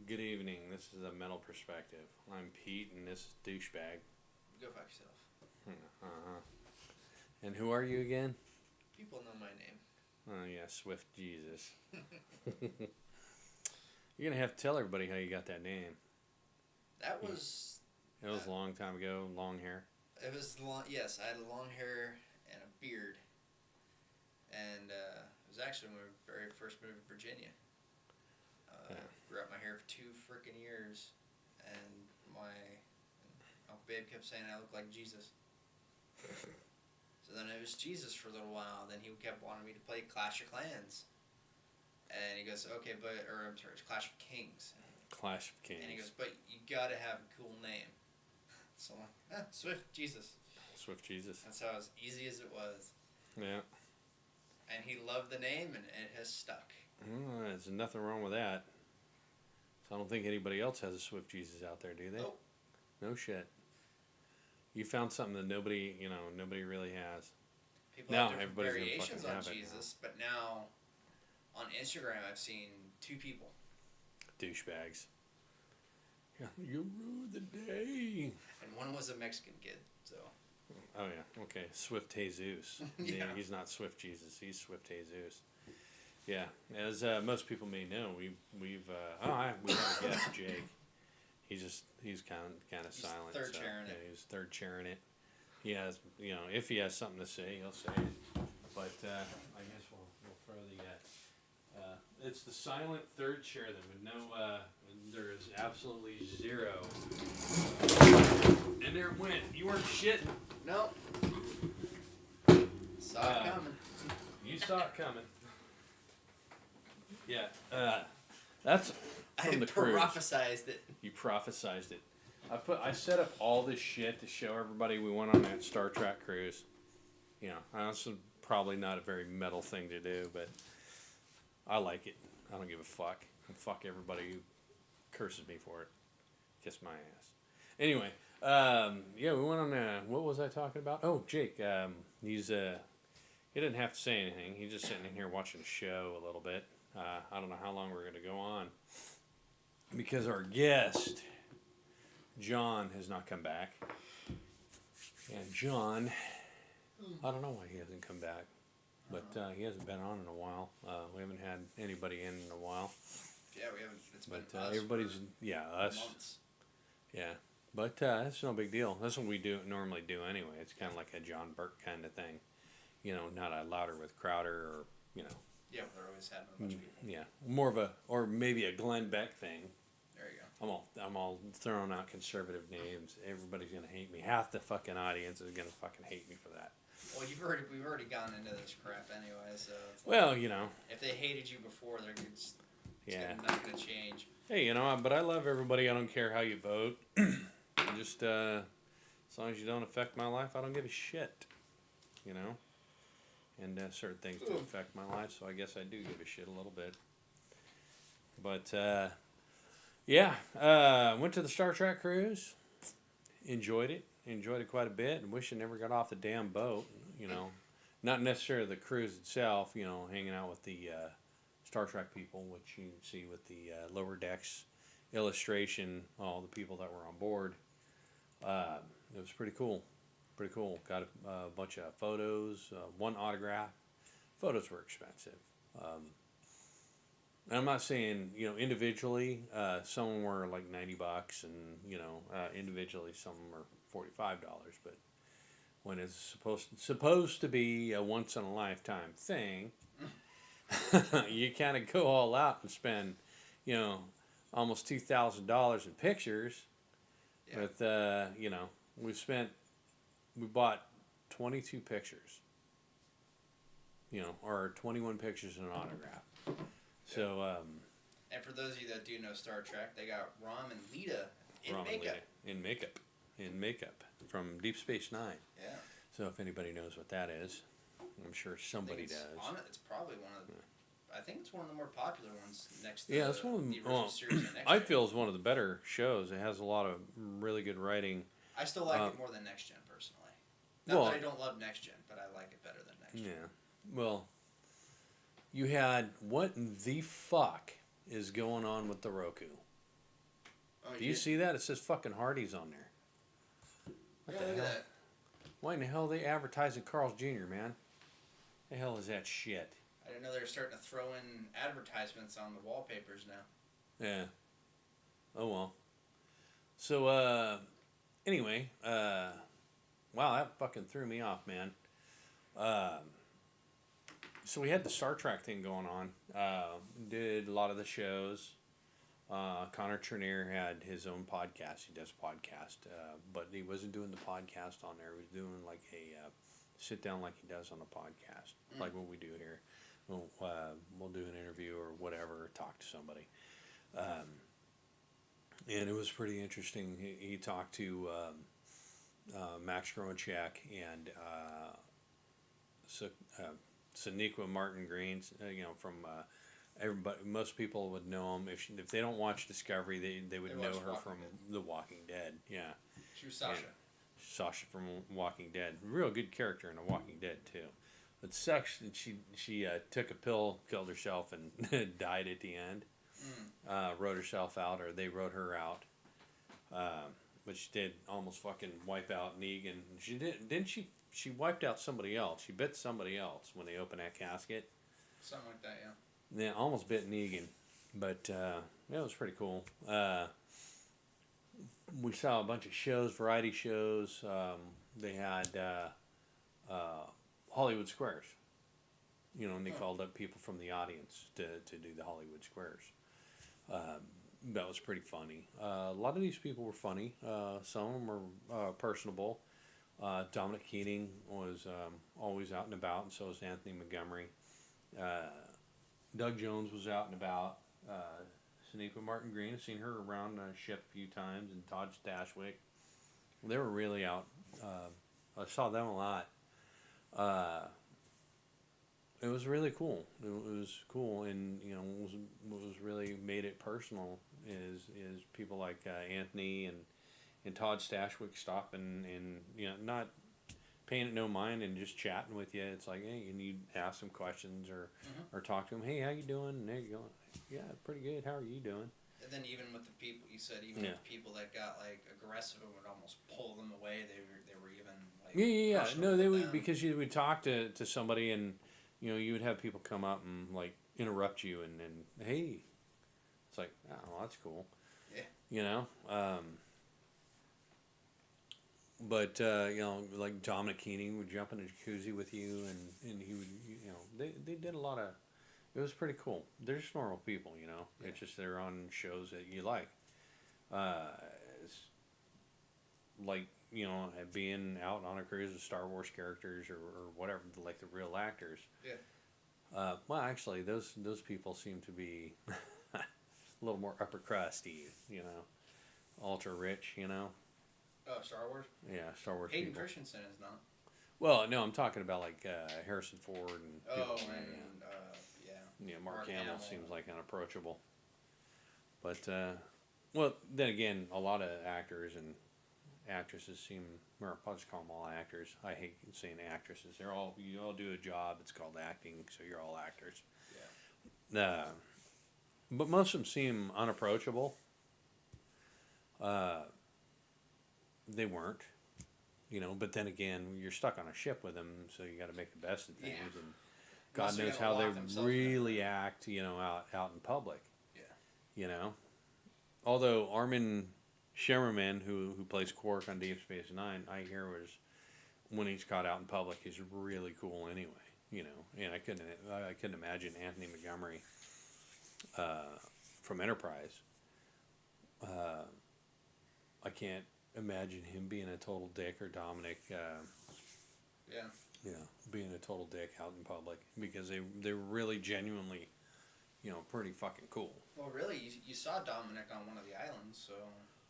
Good evening. This is a Metal Perspective. I'm Pete, and this is Douchebag. Go fuck yourself. Uh-huh. And who are you again? People know my name. Oh, yeah, Swift Jesus. You're going to have to tell everybody how you got that name. That was... It was a long time ago, long hair. It was long... Yes, I had long hair and a beard. And it was actually when we very first moved to Virginia. Grew out my hair for 2 freaking years. And my Uncle Babe kept saying I look like Jesus. So then it was Jesus for a little while. Then he kept wanting me to play Clash of Clans. And he goes, okay, but... Or, I'm sorry, it's Clash of Kings. Clash of Kings. And he goes, but you gotta have a cool name. So I'm like, Swift Jesus. Swift Jesus. That's how as easy as it was. Yeah. And he loved the name, and it has stuck. There's nothing wrong with that. So I don't think anybody else has a Swift Jesus out there, do they? Nope. No shit. You found something that nobody really has. People Now have different everybody's gonna variations fucking on have it Jesus, but now on Instagram I've seen 2 people. Douchebags. Yeah, you ruined the day. And one was a Mexican kid, so. Oh yeah, okay. Swift Jesus. Yeah. He's not Swift Jesus. He's Swift Jesus. Yeah, as most people may know, we have a guest, Jake. He's kind of silent. Third chairing it. He's third chairing it. He has, if he has something to say, he'll say it. But I guess we'll throw the it's the silent third chair that would know there is absolutely zero. And there it went. You weren't shitting. Nope. Saw it coming. You saw it coming. Yeah, that's from the cruise. I prophesized it. You prophesized it. I set up all this shit to show everybody we went on that Star Trek cruise. That's probably not a very metal thing to do, but I like it. I don't give a fuck. And fuck everybody who curses me for it. Kiss my ass. Anyway, we went on. What was I talking about? Oh, Jake. He didn't have to say anything. He's just sitting in here watching a show a little bit. I don't know how long we're going to go on because our guest, John, has not come back. And John, I don't know why he hasn't come back, but he hasn't been on in a while. We haven't had anybody in a while. Yeah, we haven't. It's been But us everybody's for us. months. Yeah, but that's no big deal. That's what we normally do anyway. It's kind of like a John Burke kind of thing. Not a Louder with Crowder or Yeah, they're always having a bunch of people. Yeah, more of or maybe a Glenn Beck thing. There you go. I'm all throwing out conservative names. Everybody's gonna hate me. Half the fucking audience is gonna fucking hate me for that. Well, we've already gone into this crap anyway, so. It's Well, if they hated you before, it's yeah. not gonna change. Hey, but I love everybody. I don't care how you vote. Just as long as you don't affect my life, I don't give a shit. And certain things do affect my life, so I guess I do give a shit a little bit. But went to the Star Trek cruise. Enjoyed it quite a bit, and wish I never got off the damn boat. Not necessarily the cruise itself. Hanging out with the Star Trek people, which you can see with the lower decks illustration, all the people that were on board. It was pretty cool. Pretty cool. Got a bunch of photos, one autograph. Photos were expensive. And I'm not saying, individually, some were like $90 and, individually some were $45, but when it's supposed to be a once in a lifetime thing, you kind of go all out and spend, almost $2,000 in pictures. Yeah. With, we bought 22 pictures, or 21 pictures and an autograph. Yeah. So, and for those of you that do know Star Trek, they got Rom and Lita in makeup from Deep Space Nine. Yeah. So if anybody knows what that is, I'm sure somebody does. It's probably one of the. I think it's one of the more popular ones next to it's one of the original series. I feel it's one of the better shows. It has a lot of really good writing. I still like it more than Next Gen, personally. Not that I don't love Next Gen, but I like it better than Next Gen. Yeah. Well, you had what the fuck is going on with the Roku? Oh, Do you see that? It says fucking Hardee's on there. What the look hell? at that. Why in the hell are they advertising Carl's Jr., man? The hell is that shit? I didn't know they were starting to throw in advertisements on the wallpapers now. Yeah. Oh well. So anyway, wow, that fucking threw me off, man. So we had the Star Trek thing going on. Did a lot of the shows. Connor Trenier had his own podcast. He does a podcast, but he wasn't doing the podcast on there. He was doing like a sit down like he does on a podcast, like what we do here. We'll do an interview or whatever, or talk to somebody. And it was pretty interesting. He talked to Max Groenchak and Sonequa Martin Green, from everybody. Most people would know him if they don't watch Discovery. They would know her from The Walking Dead. Yeah, She was Sasha. And Sasha from Walking Dead, real good character in The Walking Dead too. But sucks that she took a pill, killed herself, and died at the end. Wrote herself out, or they wrote her out. But she did almost fucking wipe out Negan. She didn't she? She wiped out somebody else. She bit somebody else when they opened that casket. Something like that, yeah. Yeah, almost bit Negan, but it was pretty cool. We saw a bunch of shows, variety shows. They had Hollywood Squares, and they called up people from the audience to do the Hollywood Squares. That was pretty funny. A lot of these people were funny. Some of them were personable. Dominic Keating was always out and about, and so was Anthony Montgomery. Doug Jones was out and about. Sonequa Martin Green, I've seen her around the ship a few times, and Todd Stashwick. They were really out. I saw them a lot. It was really cool. It was cool, and what was really made it personal is people like Anthony and Todd Stashwick stopping and not paying it no mind and just chatting with you. It's like, hey, and you ask them questions or talk to them. Hey, how you doing? And there you go. Yeah, pretty good. How are you doing? And then even with the people, you said with the people that got like aggressive and would almost pull them away, they were even like yeah. No, they would, them. because you would talk to somebody, and you would have people come up and like interrupt you and hey, it's like, oh, well, that's cool. Yeah. But like Dominic Keating would jump in a jacuzzi with you, and he would, they did a lot of. It was pretty cool. They're just normal people, Yeah. It's just they're on shows that you like. It's like being out on a cruise with Star Wars characters or whatever, like the real actors. Yeah. Well, actually, those people seem to be a little more upper crusty, ultra rich, Oh, Star Wars? Yeah, Star Wars Hayden people. Christensen is not. Well, no, I'm talking about like Harrison Ford and people like that, yeah. Mark Hamill seems like unapproachable. But well, then again, a lot of actors and actresses seem, or I'll just call them all actors. I hate saying actresses. You all do a job. It's called acting, so you're all actors. Yeah. But most of them seem unapproachable. They weren't, but then again, you're stuck on a ship with them, so you got to make the best of things, and God knows how they really act, out in public. Yeah. Although Armin Shimmerman, who plays Quark on Deep Space Nine, I hear when he's caught out in public, he's really cool anyway. And I couldn't imagine Anthony Montgomery from Enterprise. I can't imagine him being a total dick, or Dominic. Being a total dick out in public, because they're really genuinely, pretty fucking cool. Well, really, you saw Dominic on one of the islands, so.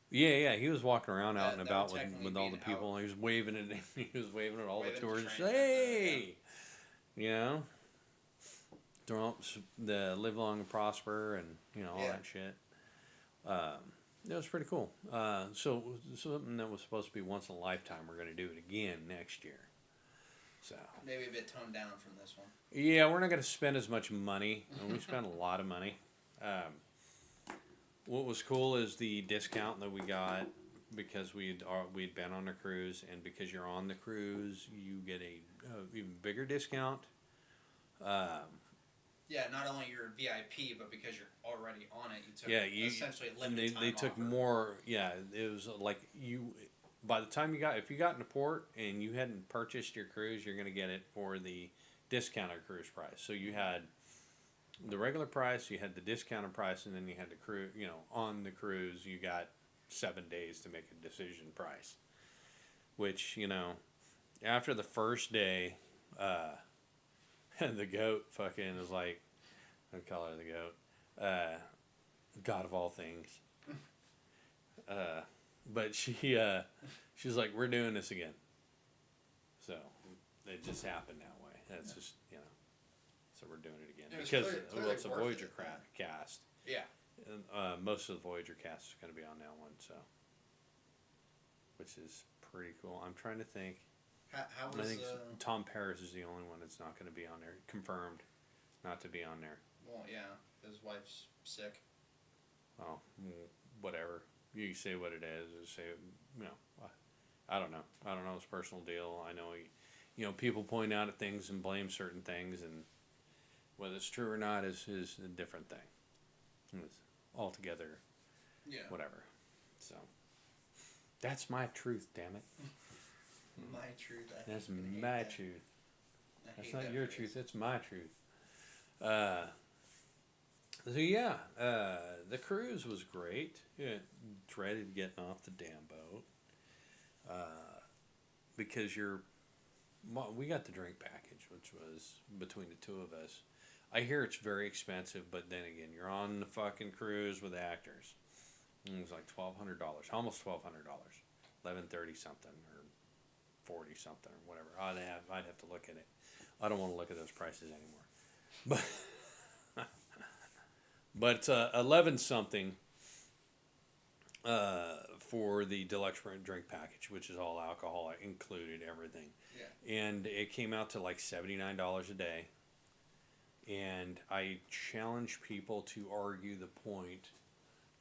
Yeah, he was walking around out and about with all the people. Out. He was waving at all the Waving tourists. to Hey, the live long and prosper, and all that shit. It was pretty cool. So something that was supposed to be once in a lifetime, we're going to do it again next year. So maybe a bit toned down from this one. Yeah, we're not going to spend as much money. We spent a lot of money. what was cool is the discount that we got because we'd been on a cruise, and because you're on the cruise, you get a even bigger discount. Um, Yeah, not only you're VIP, but because you're already on it, you took yeah, essentially a and limited time they took offer. more. Yeah, it was like you. By the time if you got into port and you hadn't purchased your cruise, you're going to get it for the discounted cruise price. So you had the regular price, you had the discounted price, and then you had the cruise. You know, on the cruise, you got 7 days to make a decision price. Which after the first day, the goat fucking is like, I call her the goat, god of all things. But she's like, we're doing this again. So it just happened that way. That's just so we're doing it again It was because clearly it's a worth Voyager it. cast. Yeah. And, most of the Voyager cast is going to be on that one, so which is pretty cool. I'm trying to think. How I was think Tom Paris is the only one that's not going to be on there. Confirmed, not to be on there. well, yeah, his wife's sick. Oh, whatever. You say what it is. Just say, I don't know. I don't know his personal deal. I know people point out at things and blame certain things, and whether it's true or not is a different thing. It's altogether, whatever. So that's my truth. Damn it. My truth. That's hate my that. truth. I That's hate not that your phrase. truth. It's my truth. So yeah, the cruise was great. Yeah, dreaded getting off the damn boat because we got the drink package, which was between the two of us. I hear it's very expensive, but then again, you're on the fucking cruise with actors. And it was like $1,200, almost $1,200, $1,130 something or 40 something or whatever. I'd have to look at it. I don't want to look at those prices anymore. But 11 something for the deluxe drink package, which is all alcohol included, everything. Yeah. And it came out to like $79 a day. And I challenge people to argue the point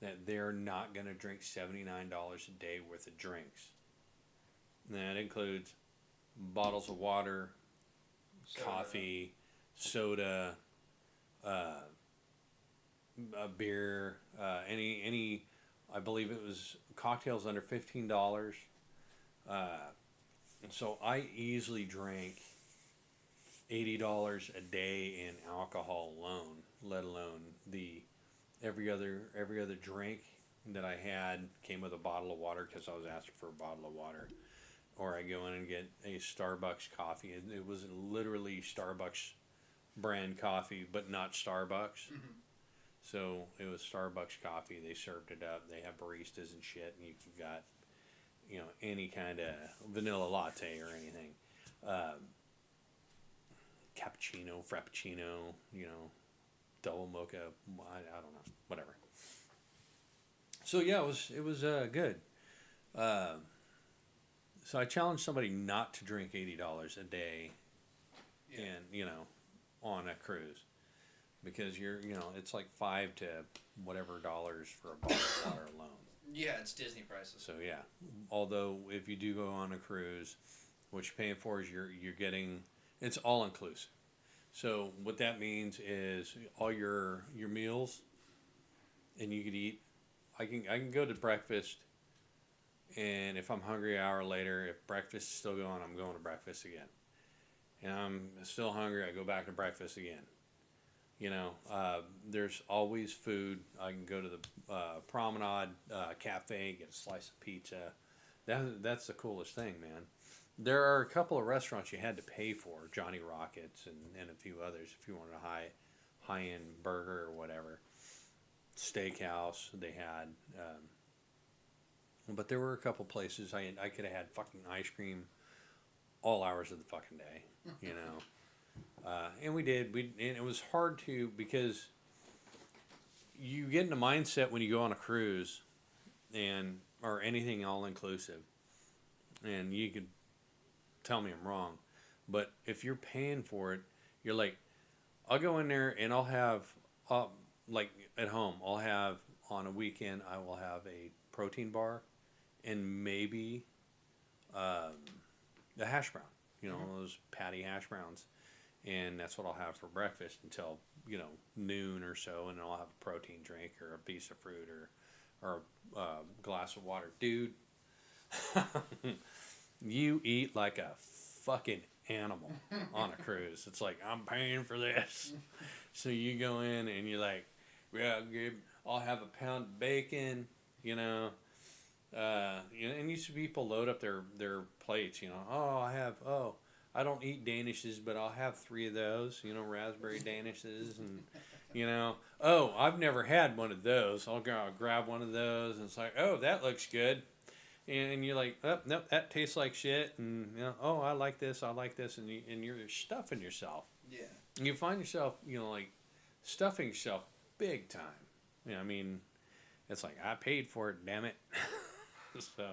that they're not going to drink $79 a day worth of drinks. And that includes bottles of water, coffee, soda, a beer, any. I believe it was cocktails under $15. So I easily drank $80 a day in alcohol alone, let alone the every other drink that I had came with a bottle of water because I was asking for a bottle of water. Or I go in and get a Starbucks coffee. It was literally Starbucks brand coffee, but not Starbucks. Mm-hmm. So it was Starbucks coffee. They served it up. They have baristas and shit, and you got, any kind of vanilla latte or anything, cappuccino, frappuccino, double mocha. I don't know, whatever. So yeah, it was good. So I challenge somebody not to drink $80 a day, and on a cruise. Because it's like $5 to whatever dollars for a bottle of water alone. Yeah, it's Disney prices. So yeah, although if you do go on a cruise, what you're paying for is you're getting, it's all inclusive. So what that means is all your meals, and you could eat. I can go to breakfast, and if I'm hungry an hour later, if breakfast is still going, I'm going to breakfast again. And I'm still hungry, I go back to breakfast again. There's always food. I can go to the Promenade Cafe, get a slice of pizza. That's the coolest thing, man. There are a couple of restaurants you had to pay for, Johnny Rockets and a few others, if you wanted a high-end burger or whatever. Steakhouse they had. But there were a couple places I could have had fucking ice cream all hours of the fucking day, and we did. And it was hard to, because you get in a mindset when you go on a cruise, or anything all inclusive, and you could tell me I'm wrong, but if you're paying for it, you're like, I'll go in there and I'll have, like at home, I'll have on a weekend, I will have a protein bar and maybe a hash brown. You know, those patty hash browns. And that's what I'll have for breakfast until, you know, noon or so. And I'll have a protein drink or a piece of fruit or a glass of water. Dude, you eat like a fucking animal on a cruise. It's like, I'm paying for this. So you go in and you're like, yeah, I'll have a pound of bacon, you know. And these people load up their plates, you know. I don't eat Danishes, but I'll have 3 of those, you know, raspberry Danishes. And, you know, I've never had one of those. I'll grab one of those. And it's like, oh, that looks good. And you're like, oh, nope, that tastes like shit. And, you know, I like this. And, you're stuffing yourself. Yeah. And you find yourself, you know, like stuffing yourself big time. You know, I mean, it's like, I paid for it, damn it. So,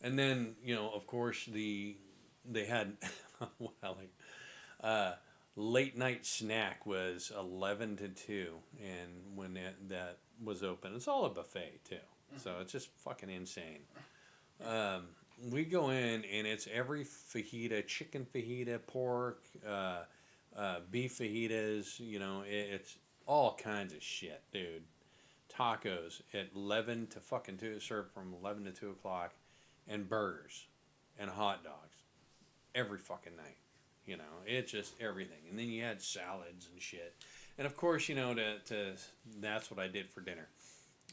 and then, you know, of course, they had, well, like, late night snack was 11 to 2. And when that was open, it's all a buffet too. So it's just fucking insane. We go in and it's every fajita, chicken fajita, pork, beef fajitas, you know, it's all kinds of shit, dude. Tacos at 11 to fucking 2, served from 11 to 2 o'clock, and burgers and hot dogs every fucking night. You know, it's just everything. And then you had salads and shit. And of course, you know, that's what I did for dinner.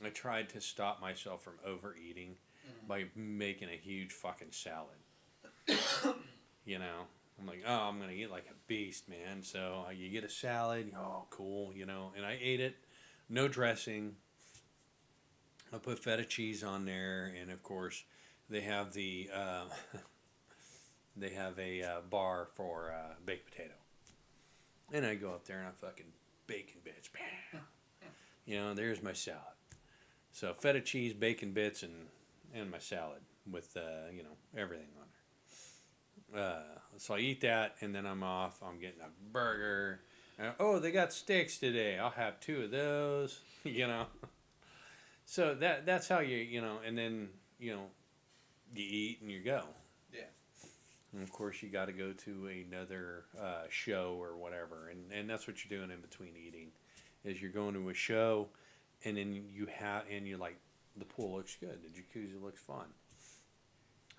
I tried to stop myself from overeating by making a huge fucking salad. You know, I'm like, I'm going to eat like a beast, man. So you get a salad, cool, you know, and I ate it. No dressing. I put feta cheese on there, and of course, they have the they have a bar for baked potato. And I go up there and I fucking bacon bits. You know, there's my salad. So feta cheese, bacon bits, and my salad with you know, everything on there. So I eat that, and then I'm off. I'm getting a burger. They got steaks today. I'll have 2 of those. You know. So that's how you know, and then, you know, you eat and you go. Yeah. And of course you got to go to another show or whatever, and that's what you're doing in between eating, is you're going to a show, and then you're like, the pool looks good, the jacuzzi looks fun,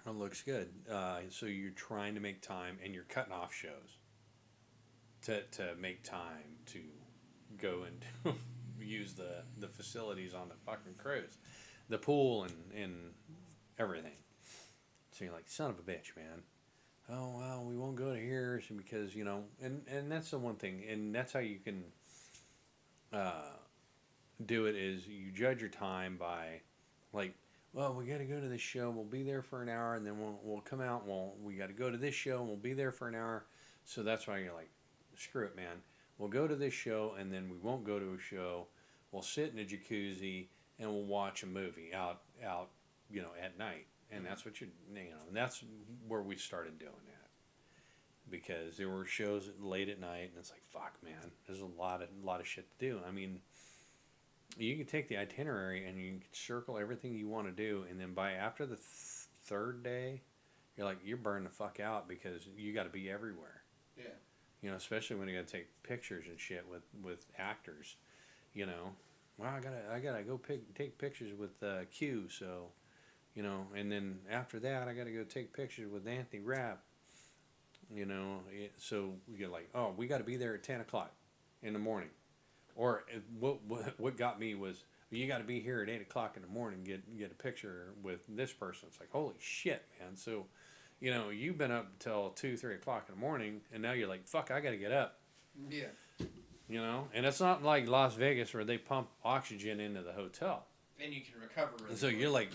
it looks good. So you're trying to make time, and you're cutting off shows to make time to go and use the facilities on the fucking cruise, the pool and everything. So you're like, son of a bitch, man. Oh, well, we won't go to here because, you know, and that's the one thing, and that's how you can do it, is you judge your time by, like, well, we got to go to this show, we'll be there for an hour, and then we'll come out, we got to go to this show, and we'll be there for an hour. So that's why you're like, screw it, man. We'll go to this show, and then we won't go to a show. We'll sit in a jacuzzi, and we'll watch a movie out, you know, at night. And that's what you know, and that's where we started doing that. Because there were shows late at night, and it's like, fuck, man, there's a lot of shit to do. I mean, you can take the itinerary, and you can circle everything you want to do, and then by after the 3rd day, you're like, you're burned the fuck out, because you got to be everywhere. Yeah. You know, especially when you got to take pictures and shit with actors. You know, well, I gotta go take pictures with Q. So, you know, and then after that, I gotta go take pictures with Anthony Rapp. You know, so we get like, we got to be there at 10 o'clock in the morning. Or what got me was, you got to be here at 8 o'clock in the morning, get a picture with this person. It's like, holy shit, man. So, you know, you've been up till 2, 3 o'clock in the morning, and now you're like, fuck, I got to get up. Yeah. You know, and it's not like Las Vegas where they pump oxygen into the hotel. And you can recover really And so quick. you're like,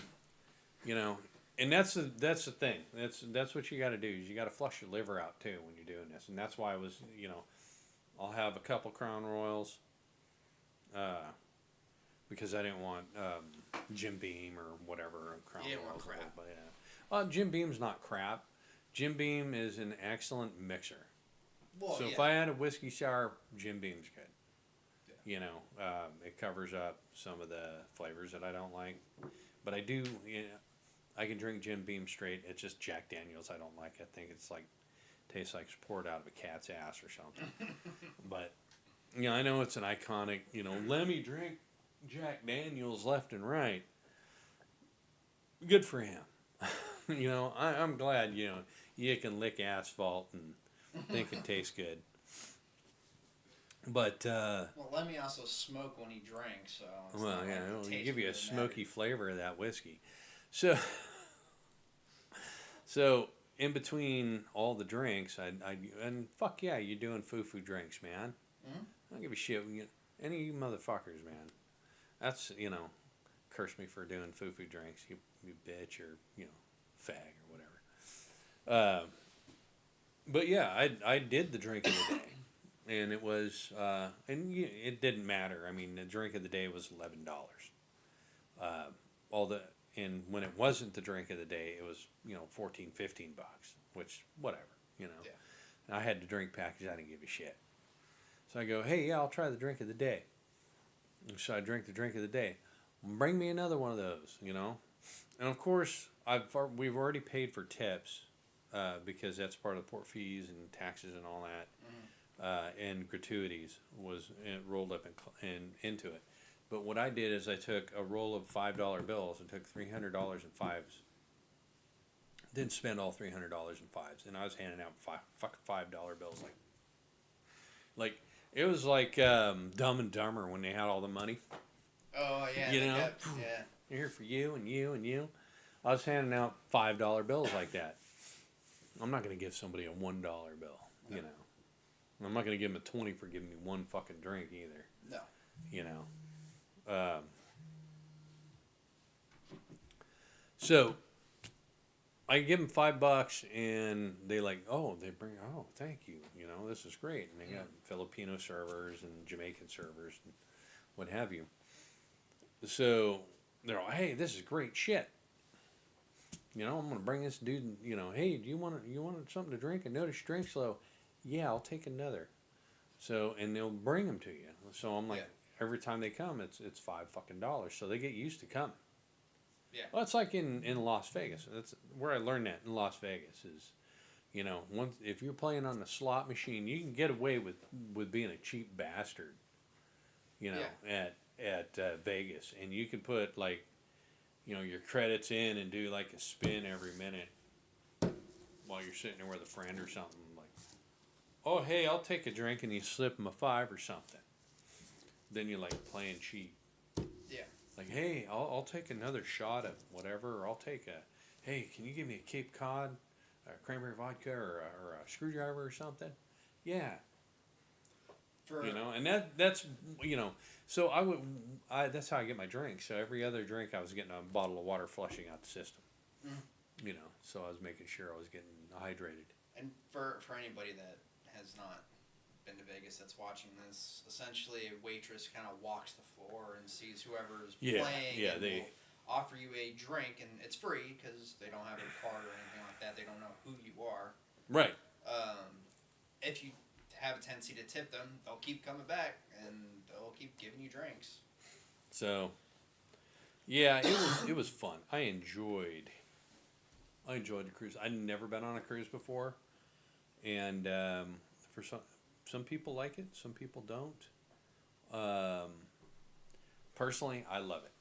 you know, and that's the thing. That's what you got to do, is you got to flush your liver out too when you're doing this. And that's why I was, you know, I'll have a couple Crown Royals, because I didn't want Jim Beam or whatever Crown You didn't Royals. want crap. But yeah, Jim Beam's not crap. Jim Beam is an excellent mixer. Well, So yeah. if I had a whiskey sour, Jim Beam's good. Yeah. You know, it covers up some of the flavors that I don't like. But I do, you know, I can drink Jim Beam straight. It's just Jack Daniels I don't like. I think it's like, tastes like it's poured out of a cat's ass or something. But, you know, I know it's an iconic, you know, let me drink Jack Daniels left and right. Good for him. You know, I'm glad, you know, you can lick asphalt and think it tastes good. But, Well, Lemmy also smoked when he drank, so. It's well, not yeah, like the it'll taste give you a really smoky mattered. flavor of that whiskey. So, so in between all the drinks, and fuck yeah, you're doing foo-foo drinks, man. Mhm. I don't give a shit. Any of you motherfuckers, man. That's, you know, curse me for doing foo-foo drinks, you bitch, or, you know, fag or whatever. But yeah, I did the drink of the day. And it was, it didn't matter. I mean, the drink of the day was $11. Uh, and when it wasn't the drink of the day, it was, you know, 14, $15, which, whatever, you know. Yeah. And I had the drink package, I didn't give a shit. So I go, hey, yeah, I'll try the drink of the day. And so I drink the drink of the day. Bring me another one of those, you know. And of course, we've already paid for tips, because that's part of the port fees and taxes and all that. And gratuities was rolled up into it. But what I did is I took a roll of $5 bills and took $300 in fives. Didn't spend all $300 in fives, and I was handing out fucking $5 bills like it was like Dumb and Dumber when they had all the money. Oh yeah. You they know, kept- yeah. here for you and you and you. I was handing out $5 bills like that. I'm not gonna give somebody a $1 bill. No. You know. I'm not going to give him a 20 for giving me one fucking drink either. No. You know. So I give them $5 and they thank you. You know, this is great. And they got Filipino servers and Jamaican servers and what have you. So they're like, hey, this is great shit. You know, I'm going to bring this dude, you know, hey, do you want something to drink? I notice you drink slow. Yeah, I'll take another. So, and they'll bring them to you. So I'm like, every time they come, it's $5 fucking dollars. So they get used to coming. Yeah. Well, it's like in Las Vegas. That's where I learned that in Las Vegas is, you know, if you're playing on the slot machine, you can get away with being a cheap bastard. You know, at Vegas, and you can put like, you know, your credits in and do like a spin every minute while you're sitting there with a friend or something. Like, oh, hey, I'll take a drink, and you slip them a $5 or something. Then you're like playing cheap. Yeah. Like, hey, I'll take another shot of whatever, or I'll take hey, can you give me a Cape Cod, a cranberry vodka, or a screwdriver or something? Yeah. You know, and that's, you know, so that's how I get my drink. So every other drink I was getting a bottle of water flushing out the system. You know, so I was making sure I was getting hydrated. And for anybody that has not been to Vegas that's watching this, essentially a waitress kind of walks the floor and sees whoever's playing. Yeah, and they will offer you a drink, and it's free because they don't have a card or anything like that. They don't know who you are. right. If you have a tendency to tip them, they'll keep coming back and they'll keep giving you drinks. So, yeah, it was fun. I enjoyed the cruise. I'd never been on a cruise before, and for some people like it, some people don't. Personally, I love it.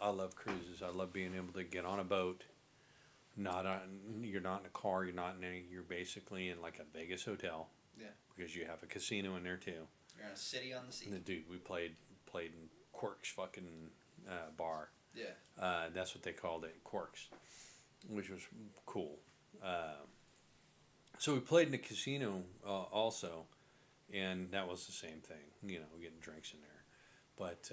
I love cruises. I love being able to get on a boat. You're not in a car. You're basically in like a Vegas hotel. Yeah. Because you have a casino in there too. You're in a city on the sea. Dude, we played in Quirk's fucking bar. Yeah. That's what they called it, Quirk's, which was cool. So we played in the casino also, and that was the same thing. You know, getting drinks in there. But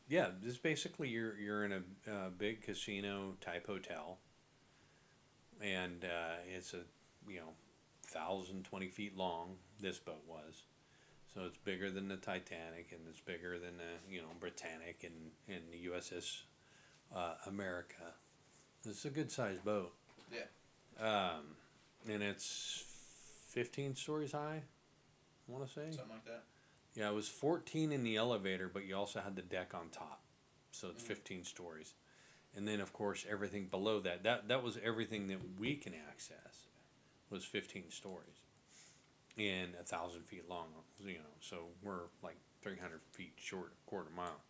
yeah, this basically you're in a big casino type hotel, and it's a 1,020 feet long. This boat was. So it's bigger than the Titanic, and it's bigger than the Britannic and the USS America. It's a good sized boat. Yeah. And it's 15 stories high. I want to say Something like that. Yeah, it was 14 in the elevator, but you also had the deck on top, so it's Mm. 15 stories. And then, of course, everything below that. That was everything that we can access. Was 15 stories and 1,000 feet long. You know, so we're like 300 feet short, a quarter mile.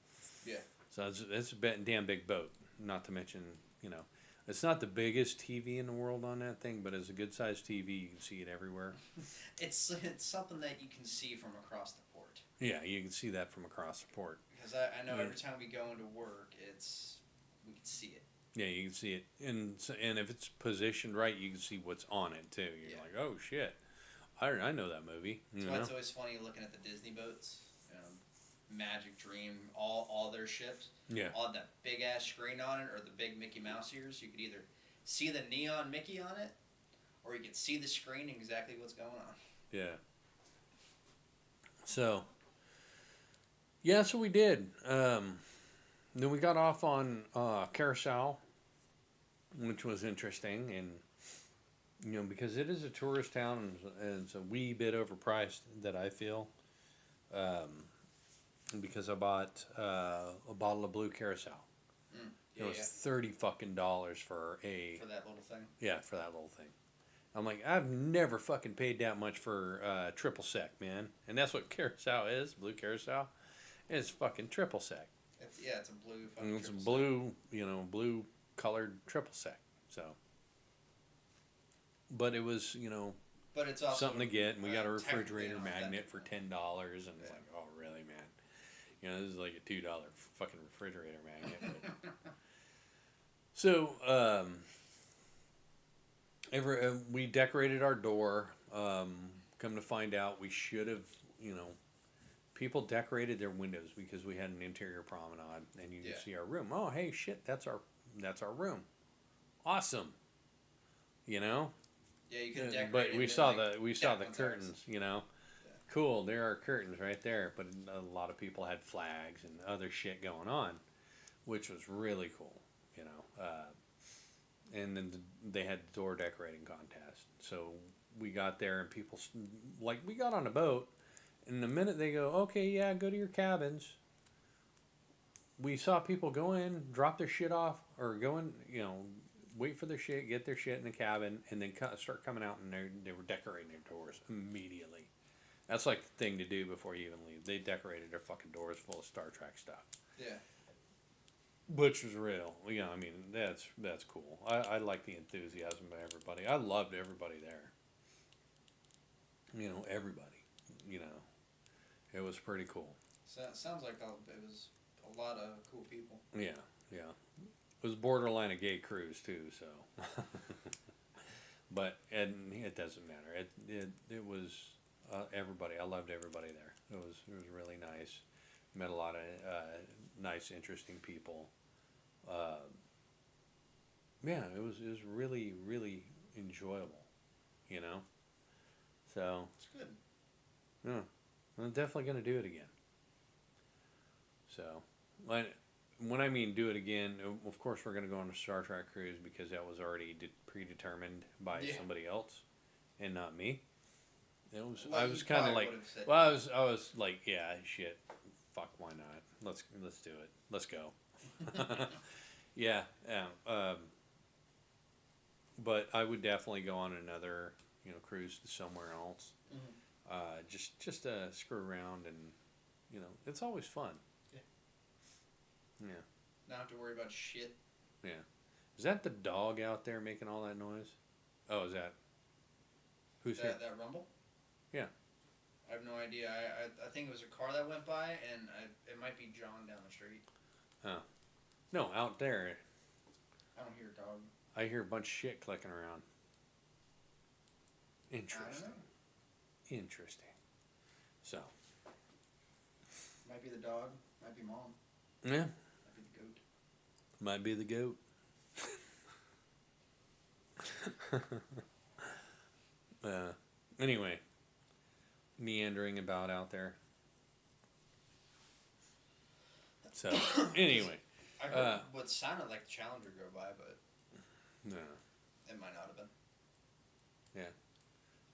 Yeah. So it's a damn big boat. Not to mention, you know, it's not the biggest TV in the world on that thing, but it's a good sized TV. You can see it everywhere. It's something that you can see from across the port. Yeah, you can see that from across the port. Because I know Yeah. every time we go into work, we can see it. Yeah, you can see it, and if it's positioned right, you can see what's on it too. You're Yeah. like, oh shit, I know that movie. You That's why know? it's always funny looking at the Disney boats. Magic Dream, all their ships. Yeah. All that big ass screen on it, or the big Mickey Mouse ears. You could either see the neon Mickey on it, or you could see the screen and exactly what's going on. Yeah. So. Yeah, so we did. Then we got off on Carousel, which was interesting, and you know, because it is a tourist town and it's a wee bit overpriced that I feel. Because I bought a bottle of Blue Carousel. Yeah, It was $30 for a for that little thing. yeah, for that little thing. I'm like, I've never fucking paid that much for triple sec, man. And that's what Carousel is, Blue Carousel. It's fucking triple sec. It's a blue fucking. And it's triple blue, you know, blue colored triple sec. So, but it was, you know, but it's also something to get, and we got a technically refrigerator an magnet authentic for one. $10, and it's Yeah. like, oh really, man? You know, this is like a $2 fucking refrigerator magnet. But. So, we decorated our door. Come to find out, we should have, you know, people decorated their windows because we had an interior promenade, and you can Yeah. see our room. Oh, hey, shit, that's our room. Awesome. You know. Yeah, you could Yeah, decorate. but it we and saw then, the deck ones curtains. You know. Yeah. Cool. There are curtains right there, but a lot of people had flags and other shit going on, which was really cool. You know. And then they had the door decorating contest. So we got there, and people like we got on a boat, and the minute they go, okay, yeah, go to your cabins. We saw people go in, drop their shit off, or go in, you know, wait for their shit, get their shit in the cabin, and then start coming out, and they were decorating their doors immediately. That's like the thing to do before you even leave. They decorated their fucking doors full of Star Trek stuff. Yeah. Which was real. You know, I mean, that's cool. I like the enthusiasm of everybody. I loved everybody there. You know, everybody. You know, it was pretty cool. So it sounds like it was a lot of cool people. Yeah, yeah. It was borderline a gay cruise too, so. But and it doesn't matter. It was everybody. I loved everybody there. It was really nice. Met a lot of nice, interesting people. Yeah, it was really really enjoyable, you know. So It's good. yeah, I'm definitely gonna do it again. So, when I mean do it again, of course we're gonna go on a Star Trek cruise because that was already predetermined by Yeah. somebody else, and not me. It was Well, I you was kind of probably like, would've said well, I was like, yeah, shit, fuck, why not? Let's do it. Let's go. Yeah, yeah. But I would definitely go on another, you know, cruise to somewhere else. Mhm. Just to screw around, and you know, it's always fun. Yeah. Yeah. Not have to worry about shit. Yeah. Is that the dog out there making all that noise? Oh, is that? Who's here? That rumble? Yeah. I have no idea. I think it was a car that went by, and it might be John down the street. Oh. No, out there. I don't hear a dog. I hear a bunch of shit clicking around. I don't Interesting. know. Interesting. So. Might be the dog. Might be mom. Yeah. Might be the goat. Might be the goat. Anyway, meandering about out there. So, anyway, I heard what sounded like the Challenger go by, but no. it might not have been.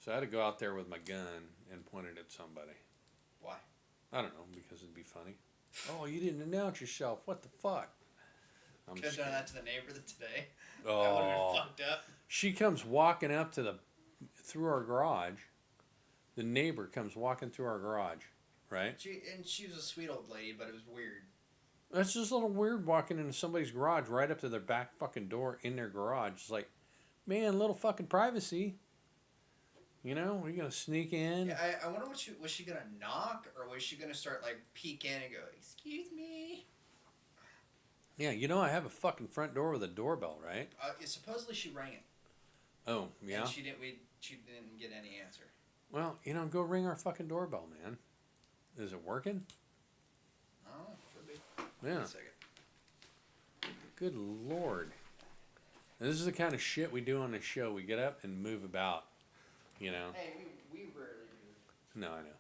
So I had to go out there with my gun and point it at somebody. Why? funny. Oh, you didn't announce yourself. What the fuck? I'm Could have just done kidding. that to the neighbor today. I would have Oh, been fucked up. she comes walking up to through our garage. The neighbor comes walking through our garage, right? She was a sweet old lady, but it was weird. That's just a little weird walking into somebody's garage right up to their back fucking door in their garage. It's like, man, little fucking privacy. You know, are you gonna sneak in? Yeah, I wonder was she gonna knock or was she gonna start like peek in and go, "Excuse me"? Yeah, you know I have a fucking front door with a doorbell, right? Supposedly she rang it. Oh, yeah. And she didn't get any answer. Well, you know, go ring our fucking doorbell, man. Is it working? Oh, could be. Yeah. Wait a second. Good lord. And this is the kind of shit we do on this show. We get up and move about. You know. Hey, we rarely do. No, I know.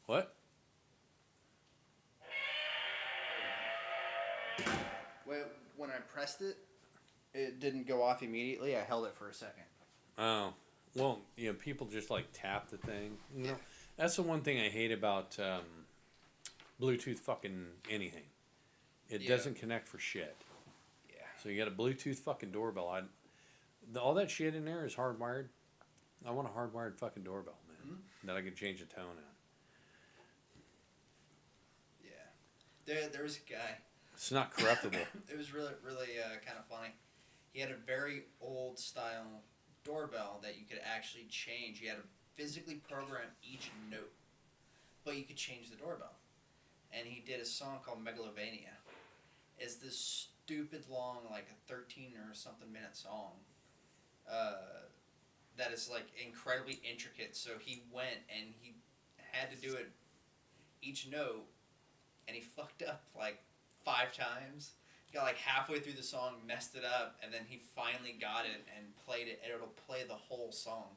What? Well, when I pressed it, it didn't go off immediately. I held it for a second. Oh, well, you know, people just like tap the thing. You know, Yeah. that's the one thing I hate about Bluetooth fucking anything. It Yeah. doesn't connect for shit. Yeah. So you got a Bluetooth fucking doorbell. All that shit in there is hardwired. I want a hardwired fucking doorbell, man, that I can change the tone on. Yeah. There was a guy. It's not corruptible. It was really kind of funny. He had a very old style doorbell that you could actually change. You had to physically program each note, but you could change the doorbell. And he did a song called Megalovania. It's this stupid long, like a 13 or something minute song. That is like incredibly intricate. So he went and he had to do it each note, and he fucked up like 5 times. Got like halfway through the song, messed it up, and then he finally got it and played it, and it'll play the whole song.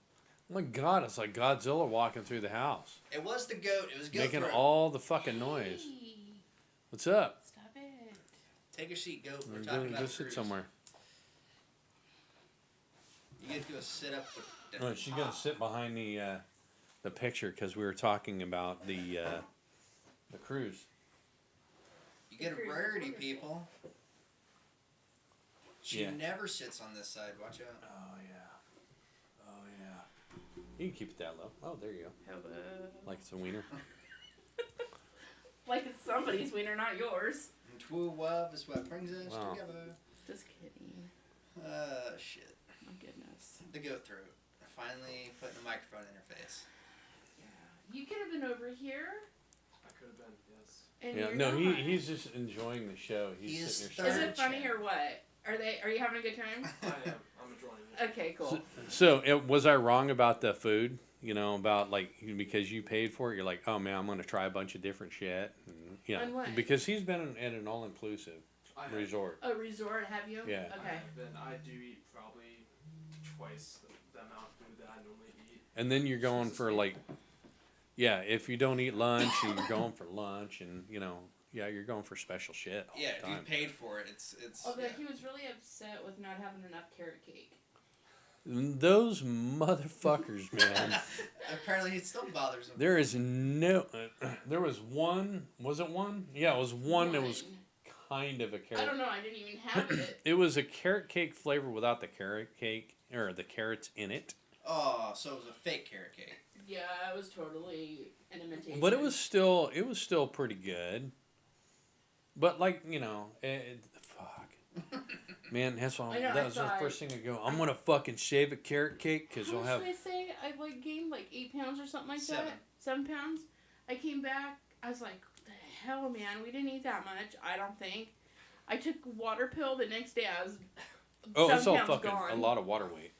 Oh my god, it's like Godzilla walking through the house. It was the goat. It was goat Making throat. all the fucking noise. Hey, What's up? stop it. Take a seat, goat. We're Go, talking about go sit cruise. somewhere. You get to go sit up with Oh, she's gonna sit behind the picture because we were talking about the cruise. You get a Cruise is rarity, wonderful. people. She Yeah. never sits on this side. Watch out. Oh yeah. Oh yeah. You can keep it that low. Oh, there you go. Hello. Like it's a wiener. Like it's somebody's wiener, not yours. And true love is what brings us Wow. together. Just kidding. Shit. My goodness. The goat throat. Finally putting a microphone in her face. Yeah. You could have been over here. I could have been, yes. And Yeah. you're No, not. he's just enjoying the show. He He's is sitting there. Is third it funny chair. or what? Are you having a good time? I am. I'm enjoying it. Okay, cool. So was I wrong about the food? You know, about like because you paid for it, you're like, oh man, I'm gonna try a bunch of different shit. And, you know, And what? because he's been at an all-inclusive I have, resort. A resort, have you? Yeah. I Okay. have been. I do eat probably twice the amount of food that I normally eat. And then you're going Jesus. for like, yeah, if you don't eat lunch, and you're going for lunch, and you know, yeah, you're going for special shit all Yeah, the if you time. paid for it, it's Although yeah. he was really upset with not having enough carrot cake. Those motherfuckers, man. Apparently it still bothers him. There is no. There was one. Was it one? Yeah, it was one that was kind of a carrot. I don't know. I didn't even have it. It was a carrot cake flavor without the carrot cake or the carrots in it. Oh, so it was a fake carrot cake. Yeah, it was totally an imitation. But it was still pretty good. But like you know, fuck, man, that's all. I know, I That was the thought- first thing I go. I'm gonna fucking shave a carrot cake because How we'll much have. did I say? I like gained like 8 pounds or something like 7. that. 7 pounds. I came back. I was like, "What the hell, man? We didn't eat that much. I don't think." I took a water pill the next day. I was. Oh, 7 it's all pounds fucking gone. a lot of water weight.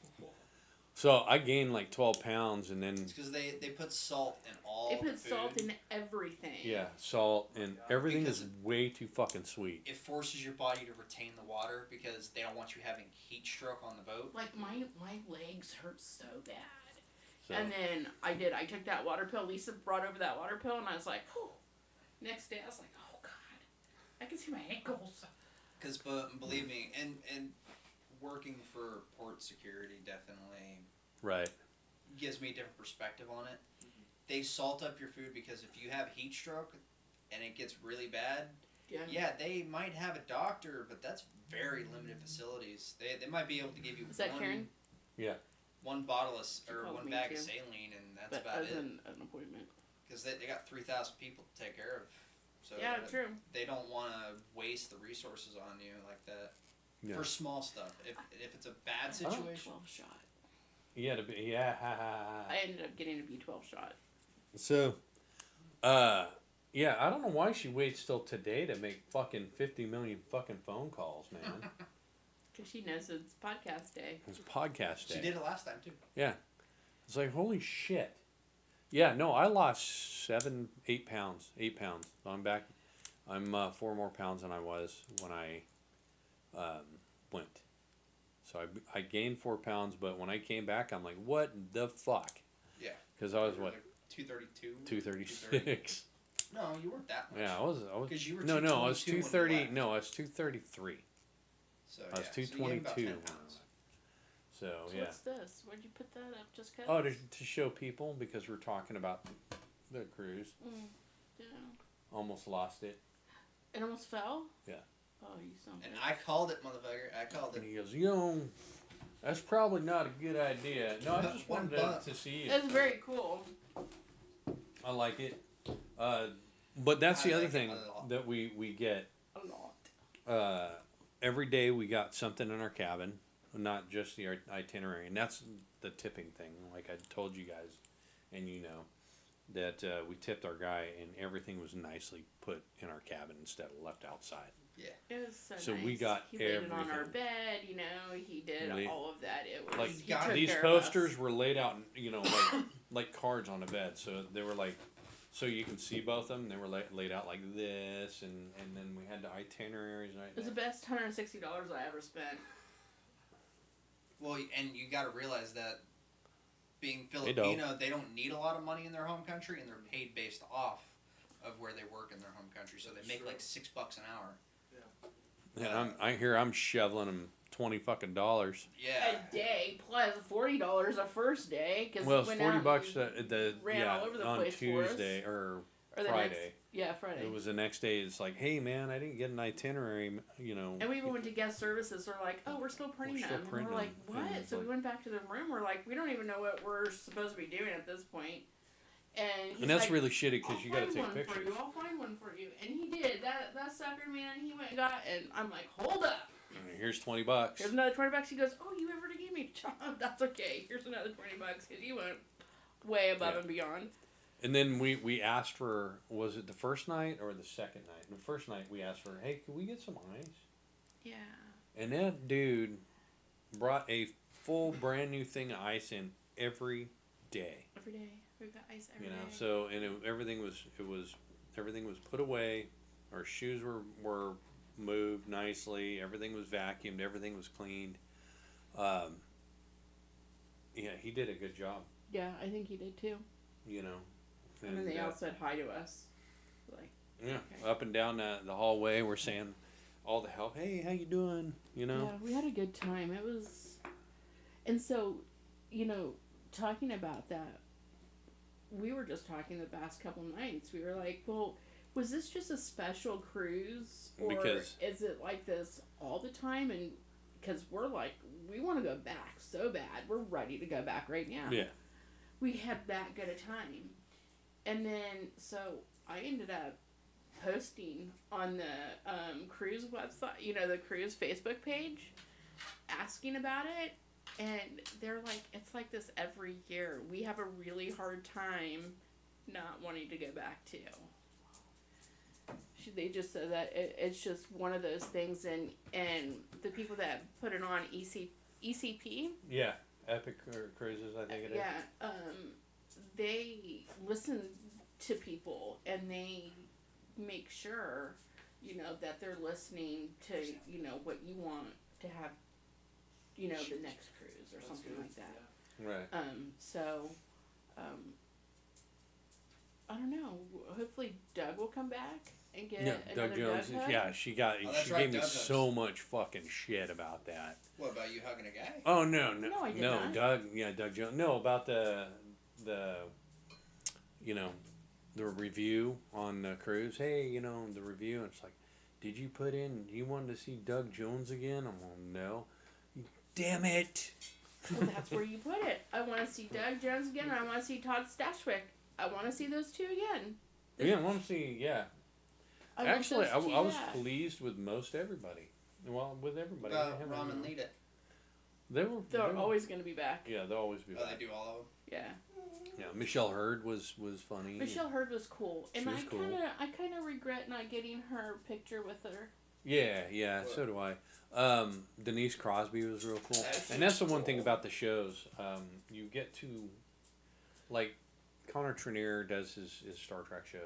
So I gained like 12 pounds and then It's because they put salt in all They the put food. salt in everything. yeah, salt and everything Because is way too fucking sweet. It forces your body to retain the water because they don't want you having heat stroke on the boat. Like my legs hurt so bad. So And then I took that water pill. Lisa brought over that water pill, and I was like, "Whew." Next day, I was like, "Oh God, I can see my ankles." Because, but believe me, and working for port security definitely right. gives me a different perspective on it. they salt up your food because if you have heat stroke and it gets really bad, yeah, they might have a doctor, but that's very limited facilities. They might be able to give you Is that Karen? one bottle of, She or called one me bag too. of saline, and that's But about as it. an appointment. Because they got 3,000 people to take care of. So Yeah, true. they don't want to waste the resources on you like that. Yeah. For small stuff. If it's a bad I situation. 12 shot. Yeah, I ended up getting a B12 shot. So, yeah, I don't know why she waits till today to make fucking 50 million fucking phone calls, man. Because she knows it's podcast day. It's podcast day. She did it last time too. It's like, holy shit. Yeah, no, I lost 8 pounds. 8 pounds. I'm back. I'm 4 more pounds than I was when I went. So I gained 4 pounds, but when I came back, I'm like, what the fuck? Yeah. Because I was, You were what, like 232? 236. No, you weren't that much. Yeah, I was. 'Cause you were No, I was 222 when you 230. left. No, I was 233. So, I was yeah, so you gained about 222. 10 pounds. So, So yeah. what's this? Where'd you put that up? Just cause? Oh, to show people, because we're talking about the cruise. Yeah. Almost lost it. It almost fell? Yeah. Oh, you son of a And bitch. I called it, motherfucker. I called And it. he goes, that's probably not a good idea. No, I just One wanted buck. to see it. It's very cool. I like it. But that's the I other like it thing a lot. that we get. A lot. Every day we got something in our cabin, not just the itinerary. And that's the tipping thing. Like I told you guys, and you know, that we tipped our guy and everything was nicely put in our cabin instead of left outside. It was so So nice. we got he laid it on our everything. bed, you know, he did Really? all of that. It was Like he God, took these care of us. posters were laid out, you know, like cards on a bed. So they were like, so you can see both of them. They were laid out like this, and then we had the itineraries. It was the best $160 I ever spent. Well, and you got to realize that being They don't. Filipino, they don't need a lot of money in their home country, and they're paid based off of where they work in their home country. So they make True. like $6 an hour. And I'm shoveling them $20 Yeah. A day plus $40 a first day because Well, we it's went $40 out the ran yeah, all over the on place for us. Tuesday or or the Friday. Friday. It was the next day. It's like, hey man, I didn't get an itinerary. You know. And we even went to guest services. We're like, oh, we're still printing We're still them. printing and we're like, them. what? And it's So we like- went back to the room. We're like, we don't even know what we're supposed to be doing at this point. And he's And that's like, really shitty I'll because you got to find take one pictures. for you. I'll find one for you. And he did. That sucker, man, he went and got, and I'm like, hold up. Here's $20. Here's another $20. He goes, oh, you already gave me, that's okay. Here's another $20 because he went way above Yeah. and beyond. And then we asked for, was it the first night or the second night? The first night we asked for, hey, can we get some ice? Yeah. And that dude brought a full brand new thing of ice in every day. Every day. We've got ice every You day. know, so and everything was put away. Our shoes were moved nicely. Everything was vacuumed. Everything was cleaned. Yeah, he did a good job. Yeah, I think he did too. You know, And then they all said hi to us. Like, yeah, Okay. up and down the hallway, we're saying all the help. Hey, how you doing? You know. yeah, we had a good time. It was, and so, you know, talking about that, we were just talking the past couple nights. We were like, well, was this just a special cruise, or Because- is it like this all the time? And because we're like, we want to go back so bad, we're ready to go back right now. Yeah. We had that good a time, and then so I ended up posting on the cruise website, you know, the cruise Facebook page, asking about it, and they're like, it's like this every year. We have a really hard time not wanting to go back to. They just said that it's just one of those things, and the people that put it on ECP. Yeah. Epic Cruises, I think it is. Yeah, they listen to people and they make sure, you know, that they're listening to, you know, what you want to have, you know, the next cruise or That's something good. like that. Yeah. Right. So, I don't know. Hopefully Doug will come back and get Yeah, another Doug Jones. Doug hug. Yeah, she got. Oh, that's she right, gave me Doug so Jones. much fucking shit about that. What about you hugging a guy? Oh no, No, I did not. Doug. Yeah, Doug Jones. No, about the. you know, the review on the cruise. Hey, you know, the review. And it's like, did you put in? You wanted to see Doug Jones again? I'm like, no. Damn it. Well, that's where you put it. I want to see Doug Jones again, and I want to see Todd Stashwick. I want to see those two again. Yeah, I want to see. Yeah. I want Actually, those two, I was yeah. pleased with most everybody. Well, with everybody. About They have Ramen a- Lita. They were. They're always going to be back. Yeah, they'll always be Oh, back. they do all of them. Yeah. Yeah, Michelle Hurd was funny. Michelle Hurd was cool, and She was cool. I kind of regret not getting her picture with her. Yeah, so do I. Denise Crosby was real cool, That's and that's the one thing about the shows. You get to, like, Connor Trenier does his Star Trek shows.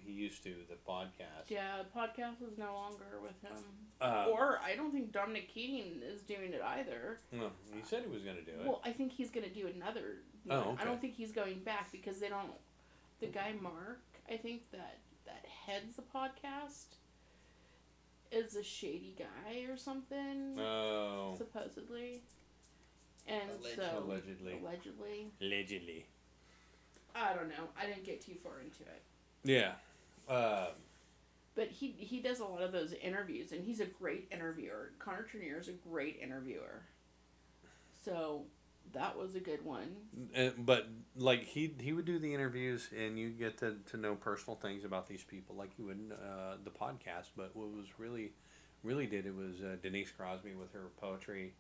He used to the podcast. Yeah, podcast is no longer with him. Uh, Or I don't think Dominic Keating is doing it either. No, he said he was going to do it. Well, I think he's going to do another. Oh, one. okay. I don't think he's going back because they don't. The guy Mark, I think that heads the podcast, is a shady guy or something. Oh, Supposedly. And so allegedly. allegedly, I don't know. I didn't get too far into it. Yeah. But he does a lot of those interviews, and he's a great interviewer. Connor Trenier is a great interviewer. So that was a good one. But like he would do the interviews, and you get to know personal things about these people, like you would the podcast. But what was really did it was Denise Crosby with her poetry,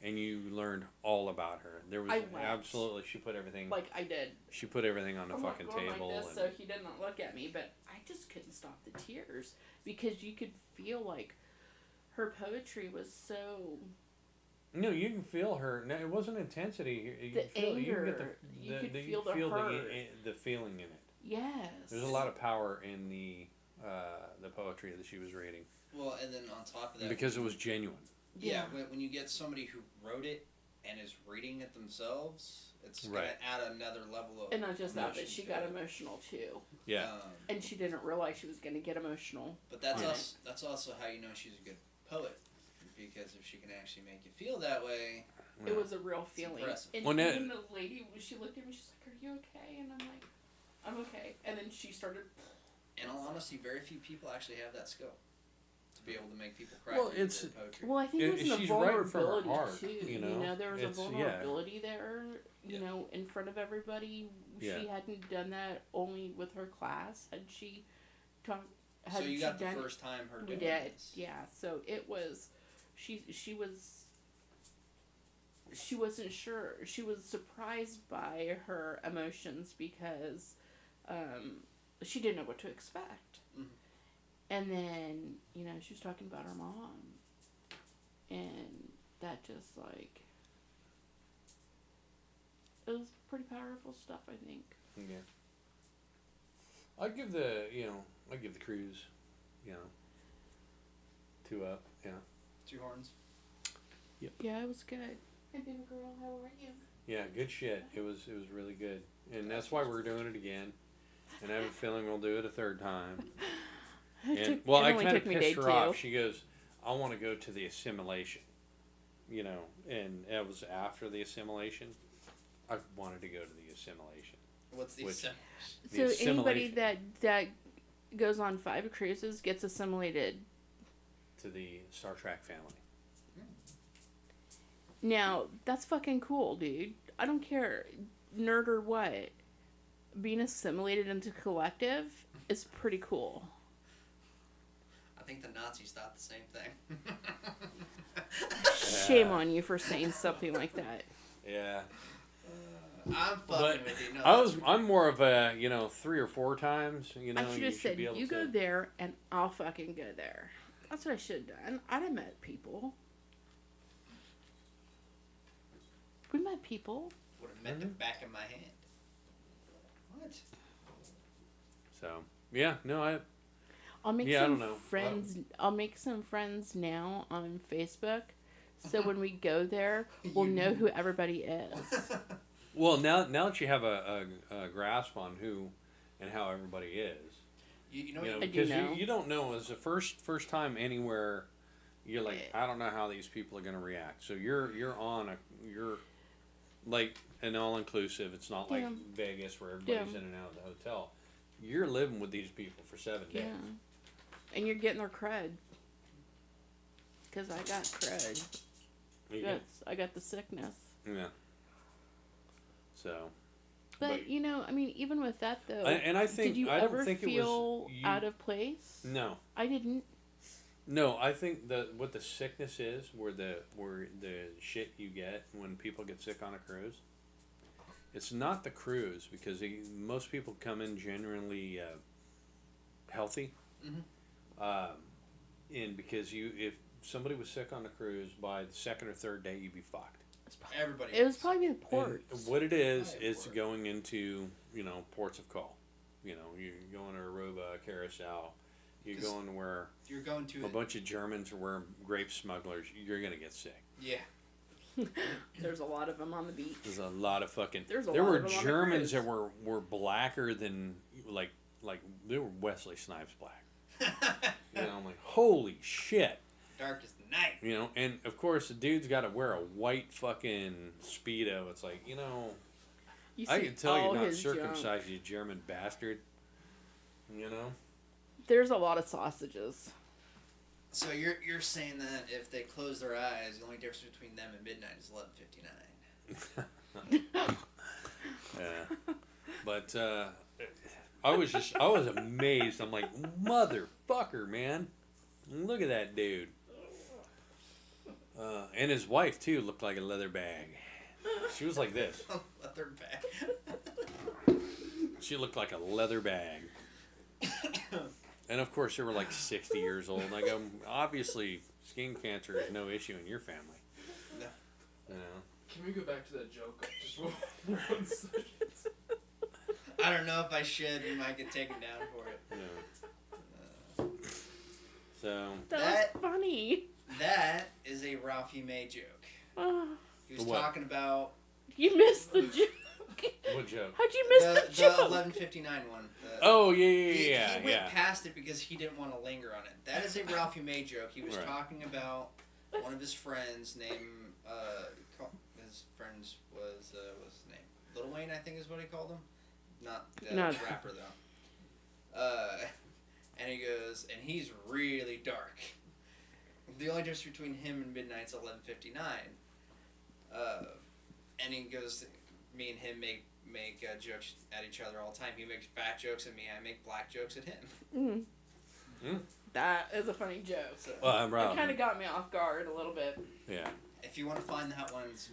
and you learned all about her. There was I wept. absolutely she put everything Like I did. she put everything on the I'm fucking not going table. like this, and, so he didn't look at me, but I just couldn't stop the tears because you could feel like her poetry was so no, you can feel her. No, it wasn't intensity. You the can feel, you can get anger. You the, could the, feel the hurt. the feeling in it. Yes. There's a lot of power in the poetry that she was reading Well, and then on top of that, because it was genuine. yeah, when you get somebody who wrote it and is reading it themselves, it's Right. gonna add another level of. And not just that, but emotion she to got it. emotional too. Yeah. And she didn't realize she was going to get emotional. But that's Yeah. that's also how you know she's a good poet, because if she can actually make you feel that way, It was a real feeling. impressive. And Well, now- even the lady, when she looked at me, she's like, "Are you okay?" And I'm like, "I'm okay." And then she started. in all honesty, very few people actually have that skill to be able to make people cry Well, through it's- their poetry. Well, I think it was the she's writing from her vulnerability heart, too. you know? There was a It's- yeah. vulnerability there. You Yeah. know, in front of everybody. Yeah. She hadn't done that only with her class. Had she talked? So Had you she got the done first time her We doing did, this. yeah. So it was, she was. She wasn't sure. She was surprised by her emotions because, she didn't know what to expect. Mhm. And then she was talking about her mom, and that just like. It was pretty powerful stuff, I think. Yeah. I'd give the cruise, 2 up. Yeah. 2 horns. Yeah, it was good. Hey, baby girl, how are you? Yeah, good shit. It was really good, and that's why we're doing it again. And I have a feeling we'll do it a third time. And It I only kind of took me pissed day her off. 2. She goes, "I want to go to the assimilation," and that was after the assimilation. I wanted to go to the assimilation. What's the Which- assemblage? The So anybody assimilation that goes on 5 cruises gets assimilated. to the Star Trek family. Now, that's fucking cool, dude. I don't care, nerd or what. Being assimilated into collective is pretty cool. I think the Nazis thought the same thing. Shame on you for saying something like that. Yeah. I'm fucking But with you. No, I'm more of a 3 or 4 times. I should you have should said, be able you to. go there and I'll fucking go there. That's what I should have done. I'd have met people. We met people. would have met the back of my hand. What? So yeah, no, I'll make Yeah, I some don't know. friends. I'll make some friends now on Facebook, so when we go there, we'll You- know who everybody is. Well, now that you have a grasp on who and how everybody is, you know, you know, I do because know. you don't know as the first time anywhere, you're like, I don't know how these people are gonna react. So you're like an all-inclusive. It's not like Yeah. Vegas where everybody's Yeah. in and out of the hotel. You're living with these people for 7 days. Yeah. And you're getting their crud. Because I got crud. You get- I got the sickness. yeah. So. But, you know, I mean, even with that, though, And I think did you I don't ever think feel it was you, out of place? No. I didn't. No, I think what the sickness is, where the shit you get when people get sick on a cruise. It's not the cruise because most people come in genuinely healthy, and because if somebody was sick on a cruise by the second or third day, you'd be fucked. Everybody. It was is. probably the And ports. what it is Probably a port. going into ports of call. You're going to Aruba, Curacao. You're 'Cause going where You're going to a bunch of Germans were grape smugglers. You're gonna get sick. Yeah. There's a lot of them on the beach. There's a lot of fucking. There's a there lot were of them on the Germans cruise. that were blacker than like they were Wesley Snipes black. I'm like, holy shit. Dark as the night. And of course the dude's got to wear a white fucking Speedo. It's like, You I see can tell all you're not his junk. circumcised, you German bastard. There's a lot of sausages. So you're saying that if they close their eyes, the only difference between them and midnight is 11:59. Yeah. But I was amazed. I'm like, motherfucker, man. Look at that dude. And his wife, too, looked like a leather bag. She was like this. Leather bag. She looked like a leather bag. And, of course, they were like 60 years old. And I go, obviously, skin cancer is no issue in your family. No. Can we go back to that joke just for 1 second? I don't know if I should. You might get taken down for it. So, That was funny. That is a Ralphie May joke. Oh, He was What? talking about you missed the joke. what joke? How'd you miss the the joke? 11:59 one. Oh, He yeah. went past it because he didn't want to linger on it. That is a Ralphie May joke. He was Right. talking about one of his friends named his friends what's his name? Lil Wayne, I think is what he called him. Not the No. rapper though. And he goes, and he's really dark. The only difference between him and Midnight's 11:59. And he goes, me and him make jokes at each other all the time. He makes fat jokes at me. I make black jokes at him. That is a funny joke. So, Well, I'm It Rob. kind of got me off guard a little bit. Yeah. if you want to find that one's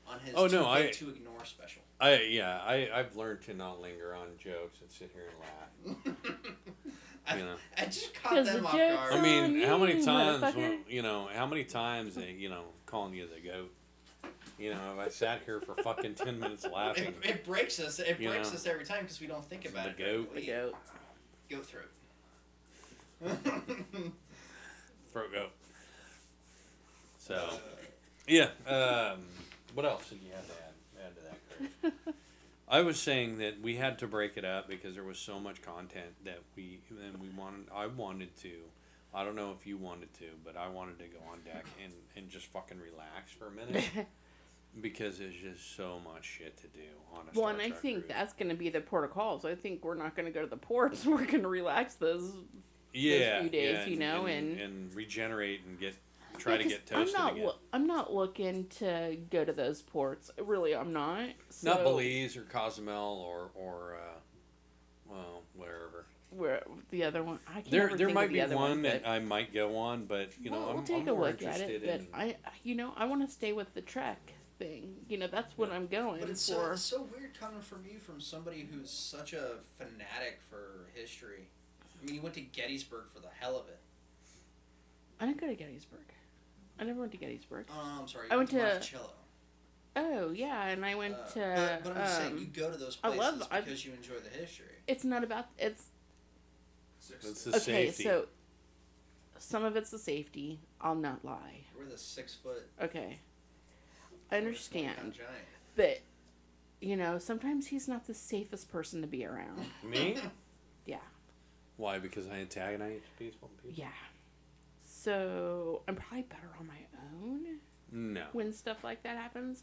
on his Oh, no, Too I- Good to Ignore special. I've learned to not linger on jokes and sit here and laugh. I, You know. I just caught 'Cause them the off jokes guard. I mean, how many you times, motherfucker. how many times they, calling you the goat? I sat here for fucking 10 minutes laughing. It breaks us. It You breaks know. us every time because we don't think about The it. goat. The goat. Goat throat. Throat goat. So, yeah. What else did you have to add to that, Chris? I was saying that we had to break it up because there was so much content that I wanted to. I don't know if you wanted to, but I wanted to go on deck and just fucking relax for a minute because there's just so much shit to do on a Well, Star and I Trek think cruise. that's going to be the port of calls. I think we're not going to go to the ports. We're going to relax those few days, and regenerate and try to get toasted again. I'm not looking to go to those ports. Really, I'm not. So, Not Belize or Cozumel or wherever. Where the other one? I can't. There think might of the be other one but- that I might go on, but we'll I'm take a more look at interested it. But in. I want to stay with the Trek thing. That's what I'm going But it's for. so weird coming from you, from somebody who's such a fanatic for history. I mean, you went to Gettysburg for the hell of it. I didn't go to Gettysburg. I never went to Gettysburg. Oh, I'm sorry. I went to- Monticello. Oh yeah, and I went to. But I'm just saying, you go to those I places love- I- because you enjoy the history. It's not about it's. It's the Okay, safety. so some of it's the safety. I'll not lie. We're the 6 foot. Okay, I understand, Giant. but sometimes he's not the safest person to be around. Me? Yeah, Why? Because I antagonize people. yeah. So I'm probably better on my own No. when stuff like that happens.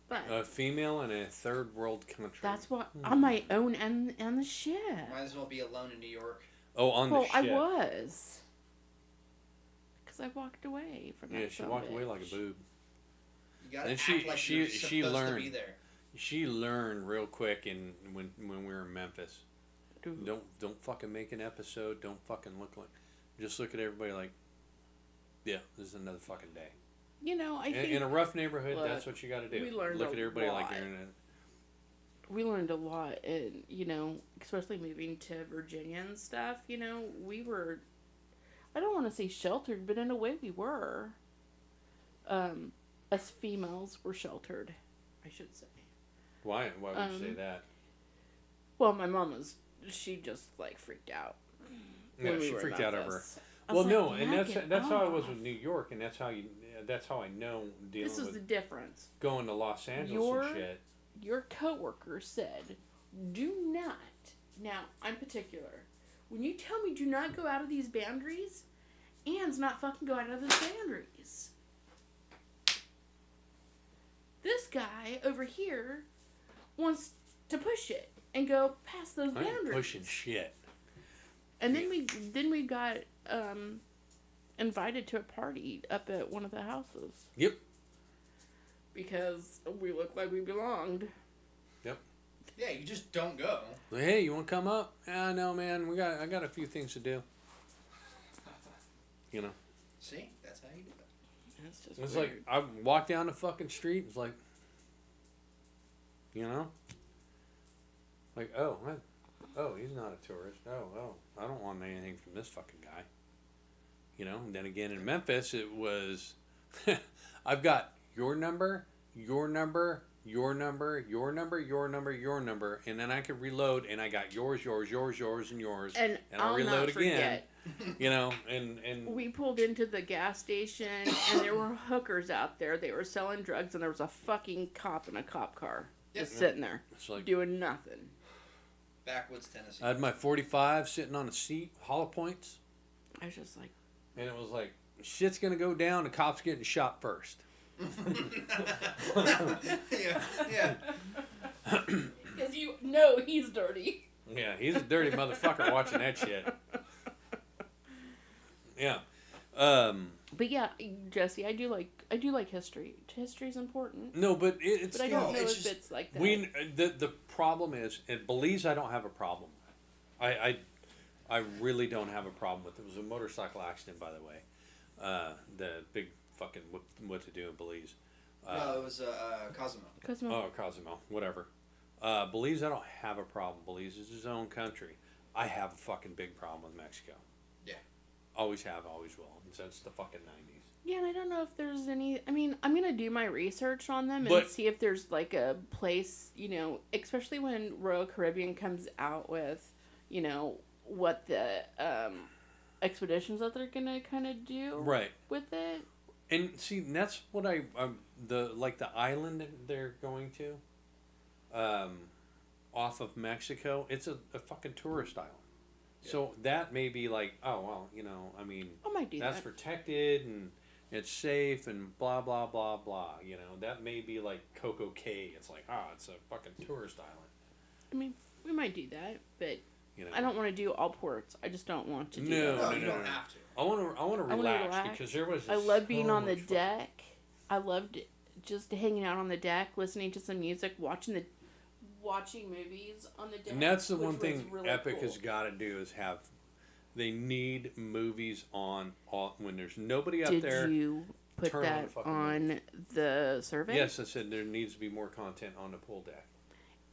But A female in a third world country. that's what on my own and the ship. Might as well be alone in New York. Oh, on Well, the ship. I was. Because I walked away from that. Yeah, she walked away like a boob. You gotta And act she- like she- you're she supposed learned. to be there. She learned real quick when we were in Memphis. Don't fucking make an episode. Don't fucking look like. Just look at everybody like, yeah, this is another fucking day. You know, I In, think in a rough neighborhood, look, that's what you got to do. we learned look a at everybody like lot. you're in a. we learned a lot, and you know, especially moving to Virginia and stuff. You know, we were. I don't want to say sheltered, but in a way we were. Us females were sheltered, I should say. Why? Why would you say that? Well, my mom was. She just like freaked out. Yeah, when we she were in freaked out over. Memphis. I Well, was no, like, and "Knock that's it how I was off." with New York, and that's how you. That's how I know dealing This is with the difference. going to Los Angeles Your- and shit. Your coworker said, "Do not." Now, I'm particular. When you tell me do not go out of these boundaries, Ann's not fucking go out of those boundaries. This guy over here wants to push it and go past those I ain't boundaries. pushing shit. And then we got invited to a party up at one of the houses Yep. because we looked like we belonged. Yeah, you just don't go. Like, hey, you want to come up? Ah, no, man. I got a few things to do. You know. See, that's how you do it. It's just It's weird. like I walked down the fucking street. It's like, you know, like he's not a tourist. Oh, I don't want anything from this fucking guy. You know. And then again in Memphis, it was, I've got your number, your number, your number, your number, your number, your number, and then I could reload, and I got yours, yours, yours, yours, and yours, And I'll I'll reload not again. forget. You know, and We pulled into the gas station, and there were hookers out there. They were selling drugs, and there was a fucking cop in a cop car just Yep. sitting there it's like doing nothing. Backwoods, Tennessee. I had my 45 sitting on a seat, hollow points. I was just like, And it was like, shit's gonna go down, the cop's getting shot first. yeah. because you know he's dirty. Yeah, he's a dirty motherfucker watching that shit. Yeah. But yeah, Jesse, I do like history. History's important, No, but it's but I still, don't know it's if just- it's like that. the problem is, at Belize I don't have a problem with. I really don't have a problem with it. It was a motorcycle accident, by the way. The big fucking what to do in Belize. No, it was Cosimo. Cosmo. Oh, Cozumel, whatever. Belize, I don't have a problem. Belize is its own country. I have a fucking big problem with Mexico. Yeah. Always have, always will, since the fucking 90s. Yeah, and I don't know if there's any. I mean, I'm gonna do my research on them and But- see if there's like a place, you know, especially when Royal Caribbean comes out with, you know, what the expeditions that they're gonna kind of do Right. with it. And see, that's what the island that they're going to, off of Mexico. It's a fucking tourist island. Yeah. So that may be like, oh well, you know, I mean, I might do that's that. protected and it's safe and blah blah blah blah. You know, that may be like Coco Cay. It's like, it's a fucking tourist island. I mean, we might do that, but You know, I don't want to do all ports. I just don't want to do No, that. No, no, you no, don't no. have to. I want to I wanna relax, relax. because there was. I love being so on the much fucking- deck. I loved just hanging out on the deck, listening to some music, watching movies on the deck. And that's the which one was thing really Epic cool. has got to do is have. They need movies on all, when there's nobody out Did there. you put turn on the that fucking on the survey? Yes, I said there needs to be more content on the pool deck.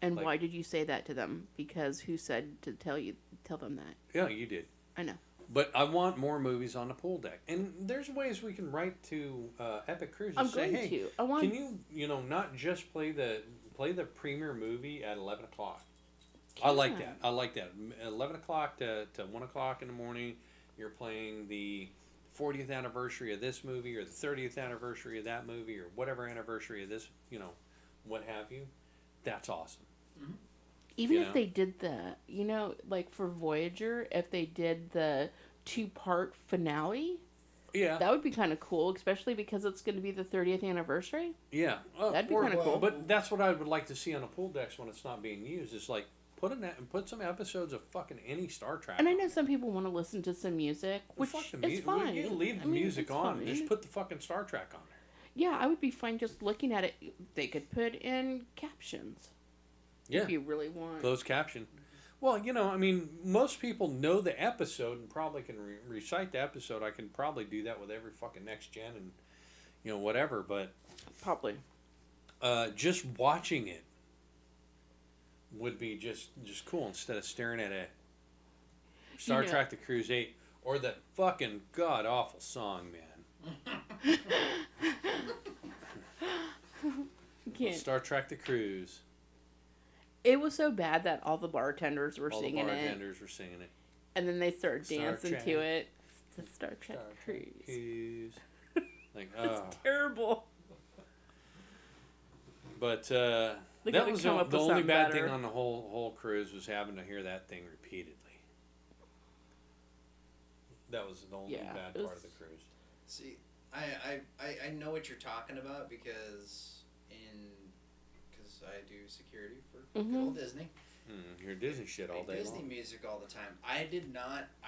And like- why did you say that to them? Because who said to tell them that? Yeah, you did. I know. But I want more movies on the pool deck, and there's ways we can write to Epic Cruises I'm and say, going hey, to. I want. can you not just play the premiere movie at 11 o'clock? I like Yeah. that. I like that. 11 o'clock to 1 o'clock in the morning, you're playing the 40th anniversary of this movie or the 30th anniversary of that movie or whatever anniversary of this, you know, what have you. That's awesome. Even you if know? they did the, you know, like for Voyager, if they did the 2-part finale, Yeah. That would be kind of cool, especially because it's going to be the 30th anniversary. Yeah. That'd be Or- kinda cool. But that's what I would like to see on a pool decks when it's not being used. Is like put some episodes of fucking any Star Trek. And I know some people want to listen to some music, which Fuck the is fine. You can leave the I mean, music it's on. fine. Just put the fucking Star Trek on there. Yeah, I would be fine just looking at it. They could put in captions. Yeah. If you really want. Closed caption. Well, I mean, most people know the episode and probably can recite the episode. I can probably do that with every fucking next gen and, whatever. But Probably. just watching it would be just cool instead of staring at a Star know- Trek: The Cruise 8 or that fucking god awful song, man. You can't. Star Trek: The Cruise. It was so bad that all the bartenders were All the singing it. bartenders were singing it. And then they started Star dancing Trek. to it. The Star Trek Star Cruise. Cruise. Like, It's oh. terrible. But They that gotta was come the up with only something bad better. thing on the whole cruise was having to hear that thing repeatedly. That was the only Yeah, bad it part of was- the cruise. See, I know what you're talking about because I do security for good Mhm. old Disney. Hear Disney shit all day Disney long. music all the time. I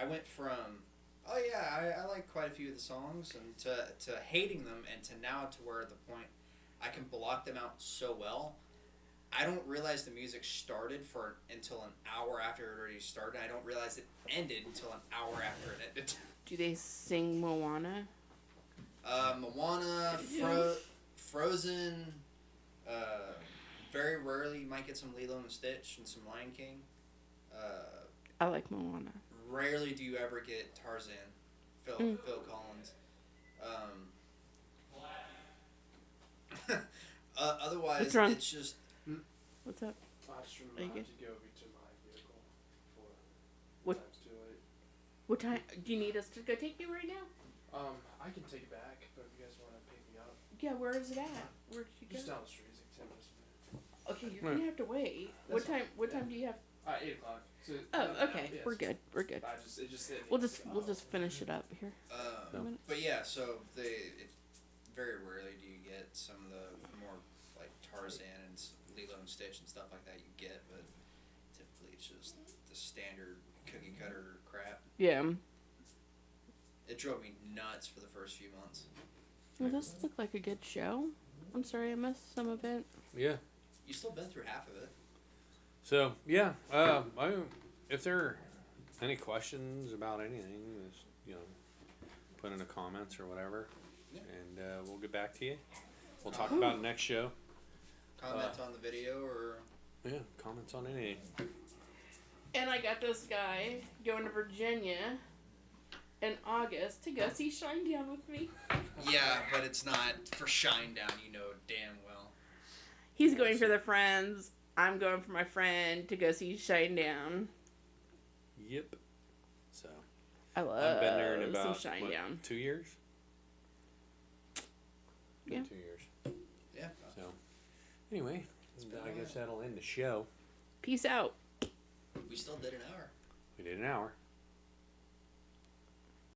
went from, oh yeah, I like quite a few of the songs, and to hating them, and to now to where the point I can block them out so well. I don't realize the music started until an hour after it already started. I don't realize it ended until an hour after it ended. Do they sing Moana? Moana, Yeah. Frozen. Very rarely you might get some Lilo and Stitch and some Lion King. I like Moana. Rarely do you ever get Tarzan, Phil Collins. Otherwise, What's wrong? it's just What's up? I just Are you remember good? to go to my vehicle before What- time's too late. What time? Do you need us to go take you right now? I can take it back, but if you guys want to pick me up, Yeah, where is it at? Where'd you go? just down the street, it's like 10 minutes from there. Okay, you're gonna have to wait. What time? What time do you have? 8 o'clock. So, Oh, okay. yes. We're good. We're good. It just hit me. We'll It's just like, we'll oh. just finish it up here. but yeah. So very rarely do you get some of the more like Tarzan and Lilo and Stitch and stuff like that. You get, but typically it's just the standard cookie cutter crap. Yeah. It drove me nuts for the first few months. Well, this looked like a good show. I'm sorry I missed some of it. Yeah. You still been through half of it. So yeah, if there are any questions about anything, just put in the comments or whatever, Yeah. and we'll get back to you. We'll talk about it next show. Comment on the video or Yeah, comments on anything. And I got this guy going to Virginia in August to go see Shinedown with me. yeah, but it's not for Shinedown. You know damn well. He's going for the friends. I'm going for my friend to go see Shinedown. Yep. So I love I've been there in about some Shinedown. 2 years. Yeah. 2 years. Yeah. So anyway, been I a guess that'll end the show. Peace out. We still did an hour. We did an hour.